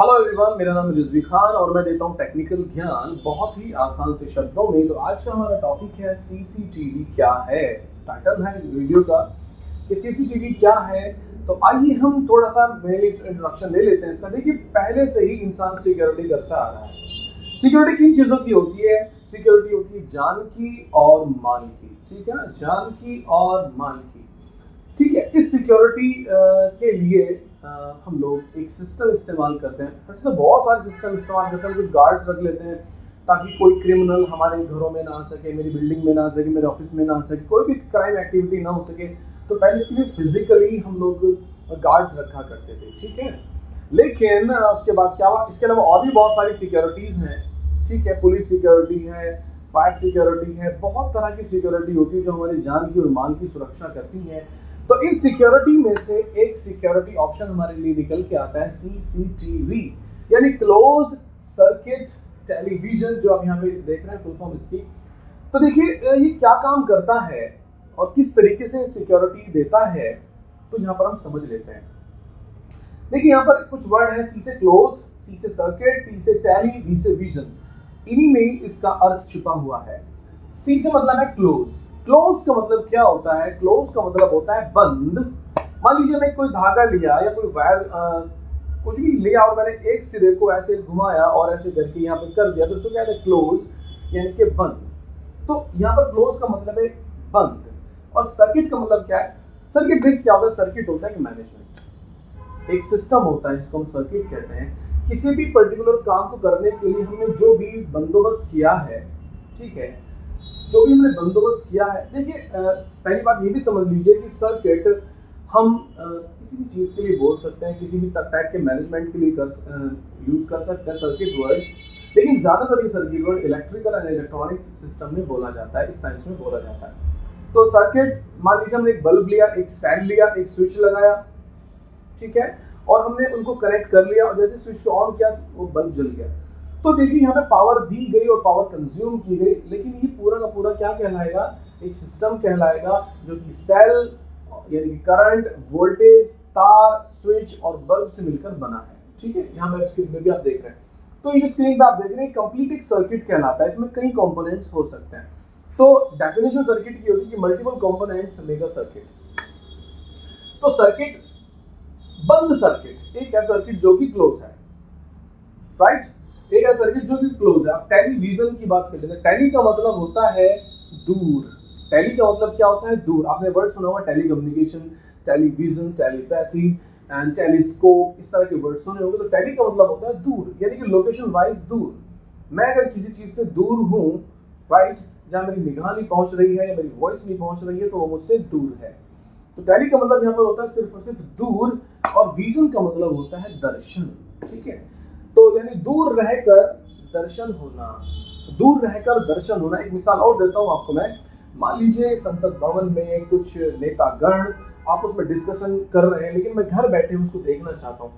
Hello everyone, मेरा नाम है रिजवी खान और मैं देता हूं टेक्निकल ज्ञान बहुत ही आसान से शब्दों में। तो आज का हमारा टॉपिक है सीसीटीवी क्या है। टाइटल है वीडियो का कि सीसीटीवी क्या है। तो आइए हम थोड़ा सा मेरे इंट्रोडक्शन ले लेते हैं इसका। देखिए, पहले से ही इंसान सिक्योरिटी करता आ रहा है। सिक्योरिटी किन चीज़ों की होती है? सिक्योरिटी होती है जान की और माल की। ठीक है ना, जान की और माल की। ठीक है, इस सिक्योरिटी के लिए हम लोग एक सिस्टम इस्तेमाल करते हैं। वैसे तो बहुत सारे सिस्टम इस्तेमाल करते हैं। कुछ गार्ड्स रख लेते हैं ताकि कोई क्रिमिनल हमारे घरों में ना आ सके, मेरी बिल्डिंग में ना आ सके, मेरे ऑफिस में ना आ सके, कोई भी क्राइम एक्टिविटी ना हो सके। तो पहले इसके लिए फिजिकली हम लोग गार्ड्स रखा करते थे। ठीक है, लेकिन उसके बाद क्या हुआ, इसके अलावा और भी बहुत सारी सिक्योरिटीज़ हैं। ठीक है, पुलिस सिक्योरिटी है, फायर सिक्योरिटी है, बहुत तरह की सिक्योरिटी होती है जो हमारी जान की और माल की सुरक्षा करती है। तो इन सिक्योरिटी में से एक सिक्योरिटी ऑप्शन हमारे लिए निकल के आता है सीसीटीवी, यानी क्लोज सर्किट टेलीविजन, जो आप यहाँ पे देख रहे हैं फुल फॉर्म इसकी। तो देखिए, ये क्या काम करता है और किस तरीके से सिक्योरिटी देता है, तो यहाँ पर हम समझ लेते हैं। देखिए, यहाँ पर कुछ वर्ड है, सी से क्लोज, सी से सर्किट, टी से टेली, वी से विजन। इन्हीं में इसका अर्थ छुपा हुआ है। सी से मतलब है क्लोज। क्लोज का मतलब क्या होता है? क्लोज का मतलब होता है बंद। मान लीजिए मैं कोई धागा लिया या कोई वायर कुछ भी लिया और मैंने एक सिरे को ऐसे घुमाया और ऐसे करके यहाँ पे कर दिया, तो इसको क्या है? क्लोज, यानी कि बंद। तो यहाँ पर क्लोज का मतलब है बंद। और सर्किट का मतलब क्या है? सर्किट में क्या होता है? सर्किट होता है कि मैनेजमेंट, एक सिस्टम होता है जिसको हम सर्किट कहते हैं। किसी भी पर्टिकुलर काम को करने के लिए हमने जो भी बंदोबस्त किया है, ठीक है, जो भी हमने बंदोबस्त किया है। देखिए, पहली बात ये भी समझ लीजिए कि सर्किट हम किसी भी चीज़ के लिए बोल सकते हैं, किसी भी टाइप के मैनेजमेंट के लिए यूज़ कर सकते हैं सर्किट वर्ड। लेकिन ज़्यादातर ये circuit word electrical and electronic system में बोला जाता है, इस साइंस में बोला जाता है। तो सर्किट, मान लीजिए हमने एक बल्ब लिया, एक सेल लिया, एक स्विच लगाया, ठीक है, और हमने उनको कनेक्ट कर लिया और जैसे स्विच को ऑन किया वो बल्ब जल गया। तो देखिए, यहाँ पे पावर दी गई और पावर कंज्यूम की गई, लेकिन ये पूरा का पूरा क्या कहलाएगा? एक सिस्टम कहलाएगा, जो कि सेल यानी कि करंट, वोल्टेज, तार, स्विच और बल्ब से मिलकर बना है। ठीक है, यहाँ पे स्क्रीन में भी आप देख रहे हैं। तो ये जो स्क्रीन पे आप देख रहे हैं, कंप्लीट एक सर्किट कहलाता है। इसमें कई कंपोनेंट्स हो सकते हैं। तो डेफिनेशन सर्किट की होती है कि multiple components make a circuit. तो सर्किट, बंद सर्किट एक है सर्किट जो कि क्लोज है, राइट? एक है सर्किट जो कि क्लोज है। अब टेलीविजन की बात कर लेते हैं। टेली का मतलब होता है दूर। टेली का मतलब क्या होता है? दूर। आपने वर्ड सुना होगा telecommunication, television, telepathy and telescope, इस तरह के वर्ड सुने होंगे। तो टेली का मतलब होता है दूर, यानी कि लोकेशन वाइज दूर। मैं अगर किसी चीज से दूर हूँ, राइट, जहाँ मेरी निगाह नहीं पहुंच रही है या मेरी वॉइस नहीं पहुंच रही है, तो वो मुझसे दूर है। तो टेली का मतलब यहाँ पर होता है सिर्फ और सिर्फ दूर, और विजन का मतलब होता है दर्शन। ठीक है, तो यानी दूर रहकर दर्शन होना, दूर रहकर दर्शन होना। एक मिसाल और देता हूँ आपको मैं। मान लीजिए संसद भवन में कुछ नेतागण आपस में डिस्कशन कर रहे हैं, लेकिन मैं घर बैठे उसको देखना चाहता हूँ।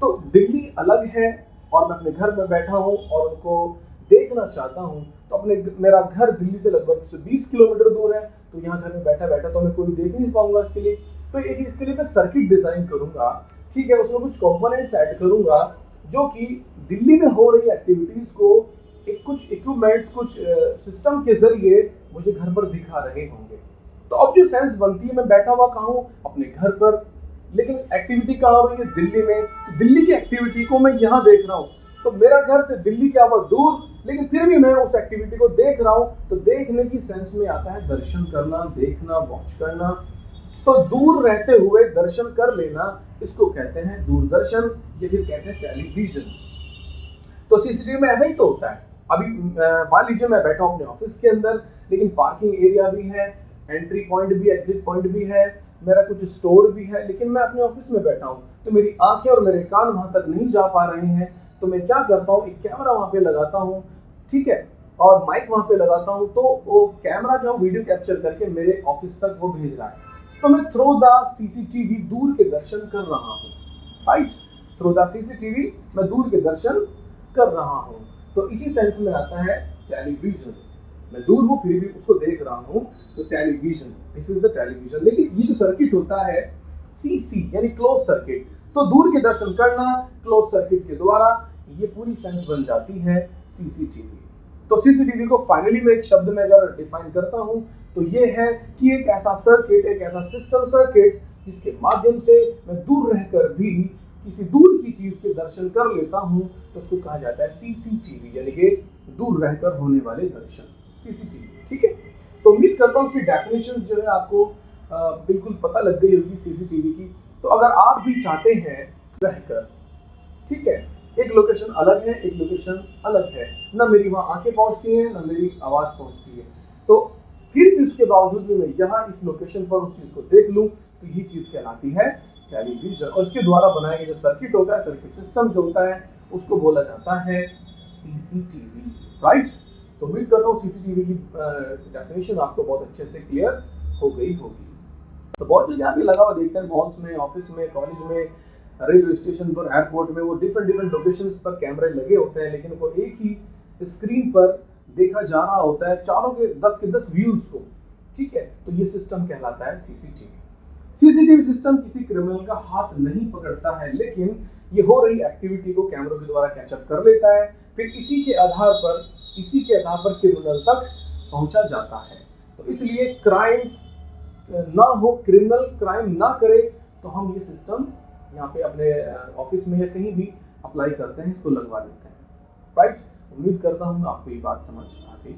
तो दिल्ली अलग है और मैं अपने घर में बैठा हूँ और उनको देखना चाहता हूँ। तो मेरा घर दिल्ली से लगभग 120 किलोमीटर दूर है। तो यहाँ घर में बैठा बैठा तो मैं कोई देख नहीं पाऊंगा इसके लिए। तो इसके लिए मैं सर्किट डिजाइन करूंगा, ठीक है, उसमें कुछ कंपोनेंट्स ऐड करूंगा जो कि दिल्ली में हो रही एक्टिविटीज को एक कुछ इक्विपमेंट्स, कुछ सिस्टम के जरिए मुझे घर पर दिखा रहे होंगे। तो अब जो सेंस बनती है, मैं बैठा हुआ कहाँ हूँ? अपने घर पर, लेकिन एक्टिविटी कहाँ हो रही है? दिल्ली में। तो दिल्ली की एक्टिविटी को मैं यहाँ देख रहा हूँ। तो मेरा घर से दिल्ली क्या हुआ? दूर, लेकिन फिर भी मैं उस एक्टिविटी को देख रहा हूँ। तो देखने की सेंस में आता है दर्शन करना, देखना, वॉच करना। तो दूर रहते हुए दर्शन कर लेना, इसको कहते हैं दूरदर्शन, या फिर कहते हैं टेलीविजन। तो सीसीटीवी में ऐसा ही तो होता है। अभी मान लीजिए मैं बैठा हूँ अपने ऑफिस के अंदर, लेकिन पार्किंग एरिया भी है, एंट्री पॉइंट भी, एग्जिट पॉइंट भी है, मेरा कुछ स्टोर भी है, लेकिन मैं अपने ऑफिस में बैठा हूँ। तो मेरी आंखें और मेरे कान वहां तक नहीं जा पा रहे हैं। तो मैं क्या करता हूँ? एक कैमरा वहां पे लगाता हूँ, ठीक है, और माइक वहां पे लगाता हूँ। तो वो कैमरा जो वीडियो कैप्चर करके मेरे ऑफिस तक वो भेज रहा है। तो मैं थ्रू द सीसीटीवी दूर के दर्शन कर रहा हूँ, राइट? थ्रू द सीसीटीवी मैं दूर के दर्शन कर रहा हूँ। तो इसी सेंस में आता है टेलीविजन। मैं दूर हूँ फिर भी उसको देख रहा हूँ, तो television, this is the television. लेकिन ये जो सर्किट होता है सीसी, यानी क्लोज सर्किट, तो दूर के दर्शन करना क्लोज सर्किट के द्वारा, ये पूरी सेंस बन जाती है सीसीटीवी। तो सीसीटीवी को फाइनली मैं एक शब्द में अगर डिफाइन करता हूं तो ये है कि एक ऐसा सर्किट, एक ऐसा सिस्टम सर्किट जिसके माध्यम से मैं दूर रहकर भी किसी दूर की चीज के दर्शन कर लेता हूं, तो उसको कहा जाता है सीसीटीवी, यानी कि दूर रहकर होने वाले दर्शन, सीसीटीवी। ठीक है, तो उम्मीद करता हूं उसकी डेफिनेशन जो है आपको बिल्कुल पता लग गई होगी सीसीटीवी की। तो अगर आप भी चाहते हैं रहकर, ठीक है, एक लोकेशन अलग है, एक लोकेशन अलग है, ना मेरी वहाँ आंखें पहुँचती हैं, ना मेरी आवाज़ पहुँचती है, तो फिर भी उसके बावजूद भी मैं यहाँ इस लोकेशन पर उस चीज़ को देख लूँ, तो ये चीज़ कहलाती है टेलीविजन। और इसके द्वारा बनाया गया जो सर्किट होता है, सर्किट सिस्टम जो होता है, उसको बोला जाता है सीसीटीवी, राइट। तो उम्मीद करता हूँ सीसीटीवी की डेफिनेशन आपको बहुत अच्छे से क्लियर हो गई होगी। तो बहुत जगह भी लगा हुआ देखते हैं, मॉल्स में, ऑफिस में, कॉलेज में, रेलवे स्टेशन पर, एयरपोर्ट में, वो डिफरेंट लोकेशंस पर कैमरे लगे होते हैं, लेकिन वो एक ही स्क्रीन पर देखा जा रहा होता है चारों के 10 व्यूज को। ठीक है, तो ये सिस्टम कहलाता है सीसीटीवी। सीसीटीवी सिस्टम किसी क्रिमिनल का हाथ नहीं पकड़ता है, लेकिन ये हो रही एक्टिविटी को कैमरों के द्वारा कैचअप कर लेता है, फिर इसी के आधार पर क्रिमिनल तक पहुंचा जाता है। तो इसलिए क्राइम ना हो, क्रिमिनल क्राइम ना करे, तो हम ये सिस्टम यहाँ पे अपने ऑफिस में या कहीं भी अप्लाई करते हैं, इसको लगवा लेते हैं, राइट। उम्मीद करता हूँ आपको ये बात समझ आ गई।